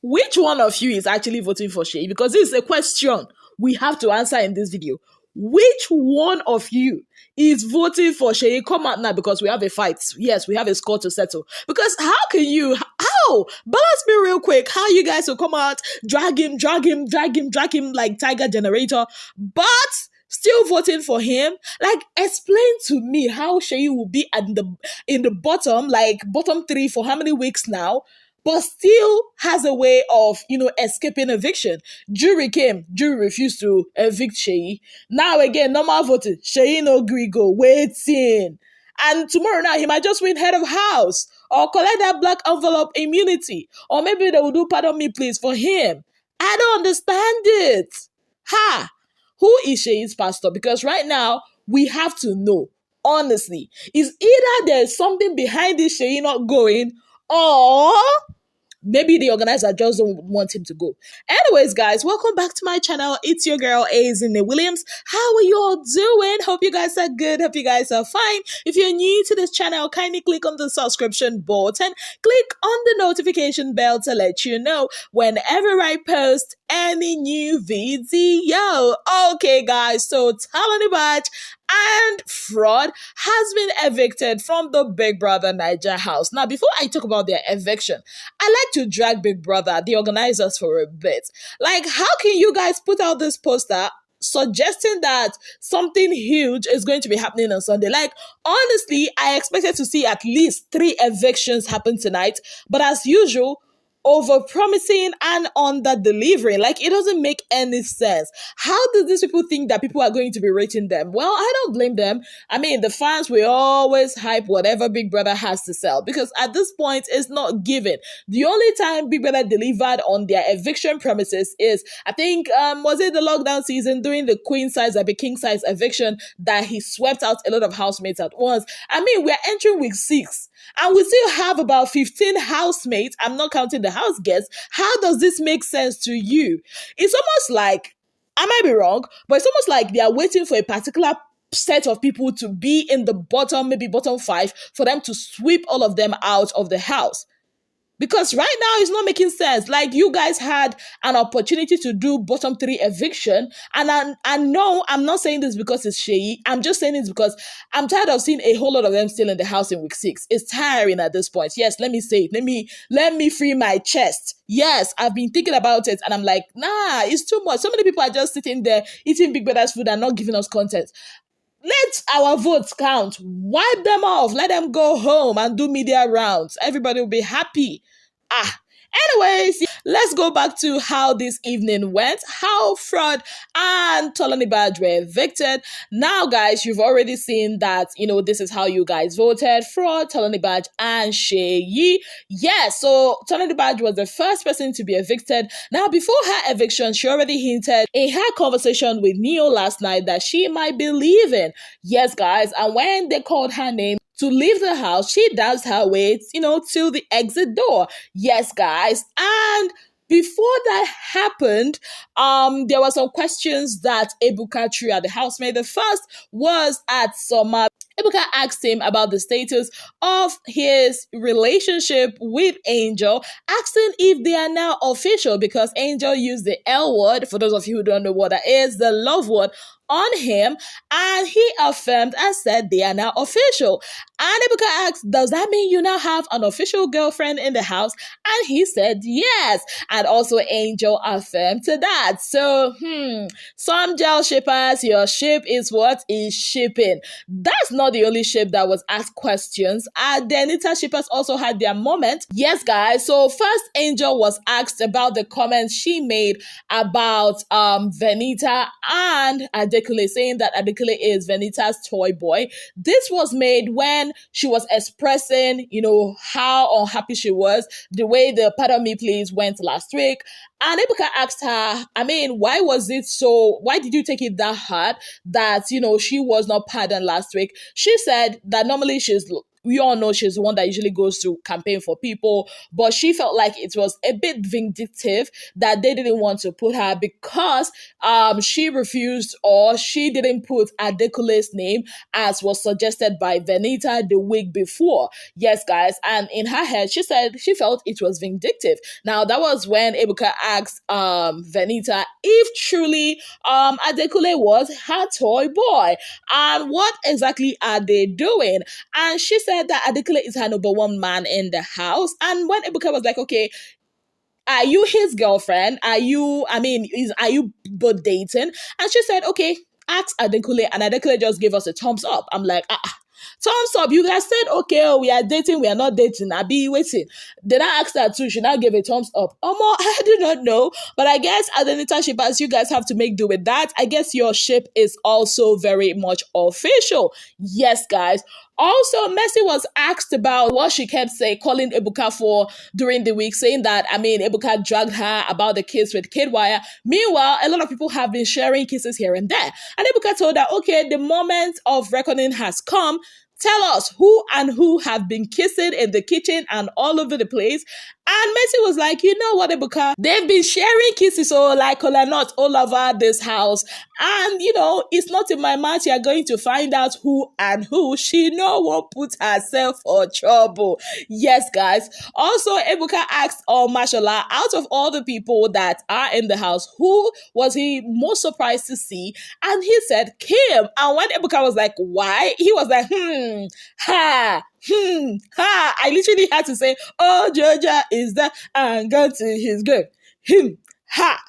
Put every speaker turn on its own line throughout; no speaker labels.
Which one of you is actually voting for Seyi? Because this is a question we have to answer in this video. Which one of you is voting for Seyi? Come out now, because we have a fight. Yes, we have a score to settle. Because how can you, how? Balance me real quick. How you guys will come out, drag him like Tiger Generator, but still voting for him? Like, explain to me how Seyi will be in the bottom, like bottom 3 for how many weeks now, but still has a way of, escaping eviction. Jury came, jury refused to evict Seyi. Now again, normal voting, Seyi no gree go, waiting. And tomorrow now, he might just win head of house or collect that black envelope immunity. Or maybe they will do pardon me please for him. I don't understand it. Ha! Who is Seyi's pastor? Because right now, we have to know, honestly, is either there's something behind this Seyi not going, or maybe the organizer just don't want him to go. Anyways, guys, welcome back to my channel. It's your girl, Azine Williams. How are you all doing? Hope you guys are good. Hope you guys are fine. If you're new to this channel, kindly click on the subscription button. Click on the notification bell to let you know whenever I post any new video. Okay, guys, so Tolani'S and Fraud has been evicted from the Big Brother Naija house. Now, before I talk about their eviction, I like to drag Big Brother, the organizers, for a bit. Like, how can you guys put out this poster suggesting that something huge is going to be happening on Sunday? Like, honestly, I expected to see at least 3 evictions happen tonight, but as usual, over-promising and under-delivering. Like, it doesn't make any sense. How do these people think that people are going to be rating them? Well, I don't blame them. I mean, the fans will always hype whatever Big Brother has to sell, because at this point, it's not given. The only time Big Brother delivered on their eviction promises is, I think, was it the lockdown season during the queen size or the king size eviction that he swept out a lot of housemates at once. I mean, we're entering week 6. And we still have about 15 housemates. I'm not counting the house guests. How does this make sense to you? It's almost like, I might be wrong, but it's almost like they are waiting for a particular set of people to be in the bottom, maybe bottom 5, for them to sweep all of them out of the house. Because right now, it's not making sense. Like, you guys had an opportunity to do bottom 3 eviction. And I know I'm not saying this because it's Seyi. I'm just saying this because I'm tired of seeing a whole lot of them still in the house in week 6. It's tiring at this point. Yes, let me say it. Let me free my chest. Yes, I've been thinking about it and I'm like, nah, it's too much. So many people are just sitting there eating Big Brother's food and not giving us content. Let our votes count. Wipe them off. Let them go home and do media rounds. Everybody will be happy. Anyways, let's go back to how this evening went, how Fraud and Tolani'S were evicted. Now, guys, you've already seen that, this is how you guys voted: Fraud, Tolani'S, and Seyi. Yes, so Tolani'S was the first person to be evicted. Now, before her eviction, she already hinted in her conversation with Neo last night that she might be leaving. Yes, guys, and when they called her name to leave the house, she danced her way, till the exit door. Yes, guys. And before that happened, there were some questions that Ebuka threw at the housemaid. The first was at Summer. Ebuka asked him about the status of his relationship with Angel, asking if they are now official, because Angel used the L word, for those of you who don't know what that is, the love word, on him, and he affirmed and said they are now official. And Ebuka asked, does that mean you now have an official girlfriend in the house? And he said yes. And also Angel affirmed to that. So, some gel shippers, your ship is what is shipping. That's not the only ship that was asked questions. Venita shippers also had their moment. Yes, guys. So first, Angel was asked about the comments she made about Venita and Adekule, saying that Adekule is Venita's toy boy. This was made when she was expressing, how unhappy she was, the way the Pardon Me Please went last week. And Ebuka asked her, why did you take it that hard that, she was not pardoned last week? She said that normally she's we all know she's the one that usually goes to campaign for people, but she felt like it was a bit vindictive that they didn't want to put her because she refused, or she didn't put Adekule's name as was suggested by Venita the week before. Yes, guys. And in her head, she said she felt it was vindictive. Now, that was when Ebuka asked Venita if truly Adekule was her toy boy and what exactly are they doing. And she said that Adekule is her number one man in the house. And when Ebuka was like, okay, are you his girlfriend? Are you both dating? And she said, okay, ask Adekule. And Adekule just gave us a thumbs up. I'm like, thumbs up. You guys said, okay, oh, we are dating, we are not dating. I be waiting. Then I asked her too. She now gave a thumbs up. I do not know. But I guess as an internship, as you guys have to make do with that, I guess your ship is also very much official. Yes, guys. Also, Messi was asked about what she kept calling Ebuka for during the week, saying that, Ebuka dragged her about the kiss with Kidwire. Meanwhile, a lot of people have been sharing kisses here and there. And Ebuka told her, okay, the moment of reckoning has come. Tell us who and who have been kissing in the kitchen and all over the place. And Messi was like, you know what, Ebuka? They've been sharing kisses like cola nuts all over this house. And, it's not in my mouth. You're going to find out who and who. She won't put herself for trouble. Yes, guys. Also, Ebuka asked Mashallah, out of all the people that are in the house, who was he most surprised to see? And he said, Kim. And when Ebuka was like, why? He was like, ha. I literally had to say, oh, Georgia is that and go to his grave. Ha.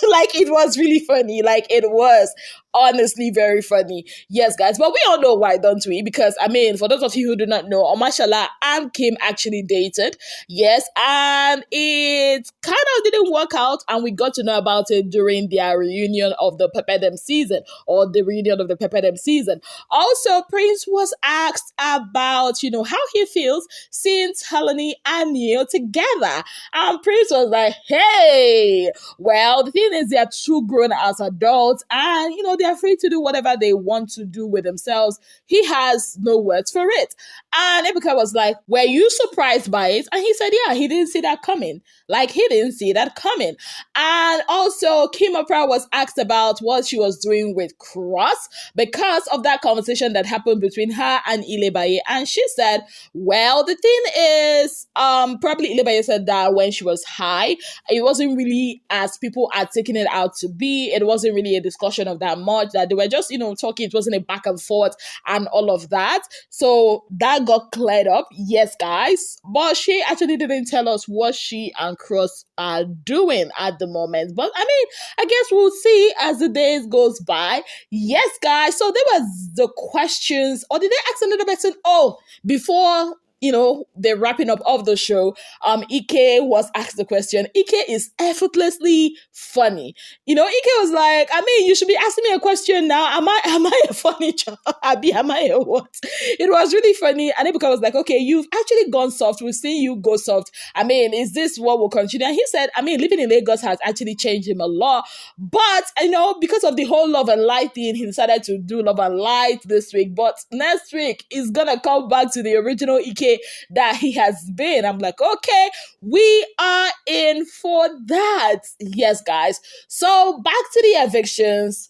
Like, it was really funny. Like, it was honestly very funny. Yes, guys. But we all know why, don't we? Because, for those of you who do not know, Mashallah and Kim actually dated. Yes. And it kind of didn't work out. And we got to know about it during their reunion of the Pepedem season, or the reunion of the Pepedem season. Also, Prince was asked about, how he feels seeing Tolani and Neil together. And Prince was like, hey, well, the thing is, they are too grown as adults, and they're free to do whatever they want to do with themselves. He has no words for it. And Ebuka was like, were you surprised by it? And he said, yeah, he didn't see that coming. Like, he didn't see that coming. And also, Kim Oprah was asked about what she was doing with Cross because of that conversation that happened between her and Ilebaye. And she said, well, the thing is, probably Ilebaye said that when she was high, it wasn't really as people are taking it out to be. It wasn't really a discussion of that much, that they were just, talking. It wasn't a back and forth and all of that. So that got cleared up. Yes, guys. But she actually didn't tell us what she and Cross are doing at the moment. But I guess we'll see as the days goes by. Yes, guys. So there was the questions, or did they ask another person? Oh, before the wrapping up of the show, Ike was asked the question. Ike is effortlessly funny. Ike was like, you should be asking me a question now. Am I a funny child? Am I a what? It was really funny. And Ebuka was like, okay, you've actually gone soft. We've seen you go soft. Is this what will continue? And he said, living in Lagos has actually changed him a lot. But, because of the whole Love and Light thing, he decided to do Love and Light this week. But next week, he's going to come back to the original Ike that he has been. I'm like, okay, we are in for that. Yes, guys. So back to the evictions.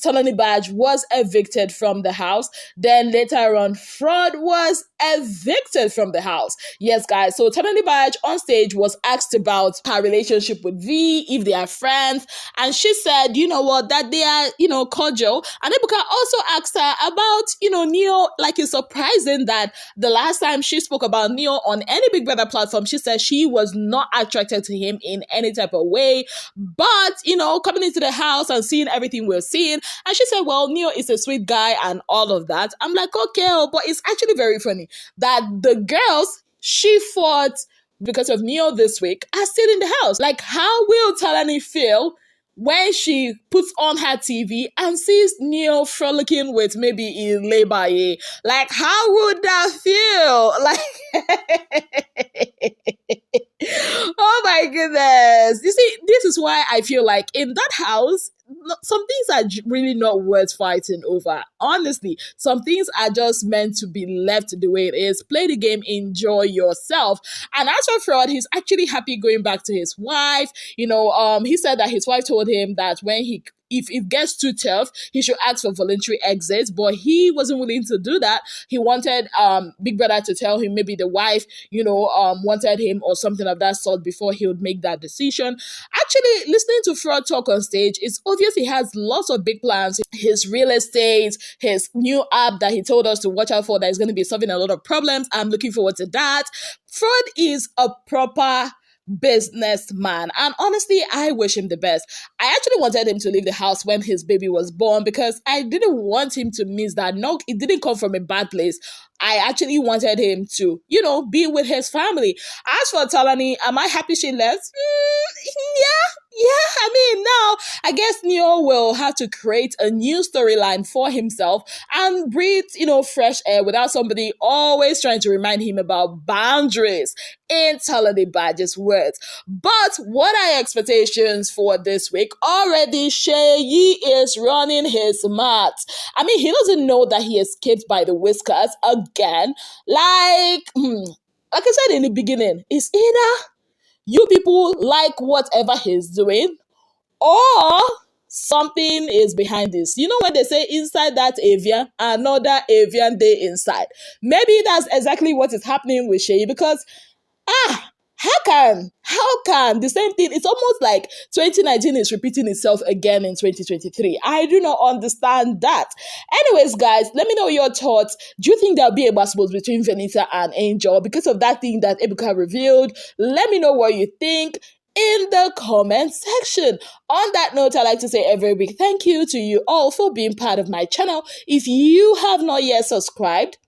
Tolani'S was evicted from the house. Then later on, Fraud was evicted from the house. Yes, guys. So Tolani'S on stage was asked about her relationship with V, if they are friends. And she said, you know what, that they are, cordial. And Ebuka also asked her about, Neo. Like, it's surprising that the last time she spoke about Neo on any Big Brother platform, she said she was not attracted to him in any type of way. But, coming into the house and seeing everything we're seeing, and she said, well, Neo is a sweet guy and all of that. I'm like, okay, but it's actually very funny that the girls she fought because of Neo this week are still in the house. Like, how will Talani feel when she puts on her TV and sees Neo frolicking with maybe Ilebaye? Like, how would that feel? Like, Oh my goodness. You see, this is why I feel like in that house, some things are really not worth fighting over. Honestly, some things are just meant to be left the way it is. Play the game, enjoy yourself. And as for Fraud, he's actually happy going back to his wife. He said that his wife told him that when he if it gets too tough, he should ask for voluntary exits, but he wasn't willing to do that. He wanted Big Brother to tell him maybe the wife, wanted him or something of that sort before he would make that decision. Actually, listening to Fraud talk on stage, it's obvious he has lots of big plans. His real estate, his new app that he told us to watch out for that is going to be solving a lot of problems. I'm looking forward to that. Fraud is a proper businessman, and honestly, I wish him the best. I actually wanted him to leave the house when his baby was born because I didn't want him to miss that. No, it didn't come from a bad place. I actually wanted him to, be with his family. As for Talani, am I happy she left? Yeah. I mean, now I guess Neo will have to create a new storyline for himself and breathe, fresh air without somebody always trying to remind him about boundaries in Talani Badge's words. But what are your expectations for this week? Already, Seyi is running his mouth. I mean, he doesn't know that he escaped by the whiskers again. Like I said in the beginning, it's either you people like whatever he's doing, or something is behind this. You know when they say inside that avian, another avian day inside. Maybe that's exactly what is happening with Seyi because how can the same thing? It's almost like 2019 is repeating itself again in 2023. I do not understand that. Anyways, guys, let me know your thoughts. Do you think there'll be a battle between Venita and Angel because of that thing that Ebuka revealed? Let me know what you think in the comment section. On that note, I'd like to say a very big thank you to you all for being part of my channel. If you have not yet subscribed,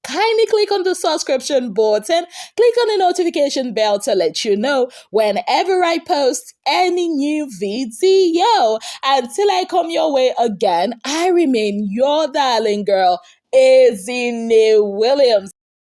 kindly click on the subscription button, click on the notification bell to let you know whenever I post any new video. Until I come your way again, I remain your darling girl, Ezine Williams.